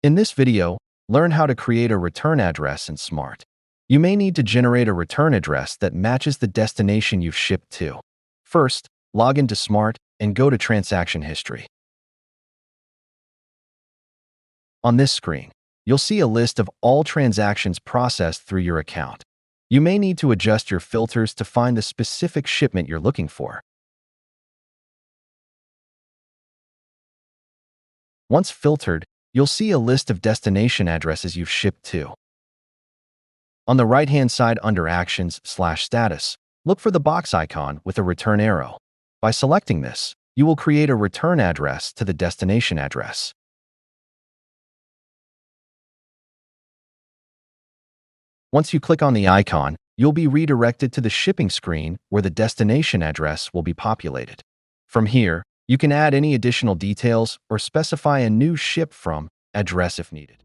In this video, learn how to create a return address in S.M.A.R.T. You may need to generate a return address that matches the destination you've shipped to. First, log into S.M.A.R.T. and go to Transaction History. On this screen, you'll see a list of all transactions processed through your account. You may need to adjust your filters to find the specific shipment you're looking for. Once filtered, you'll see a list of destination addresses you've shipped to. On the right-hand side under Actions/Status, look for the box icon with a return arrow. By selecting this, you will create a return address to the destination address. Once you click on the icon, you'll be redirected to the shipping screen where the destination address will be populated. From here, you can add any additional details or specify a new ship from address if needed.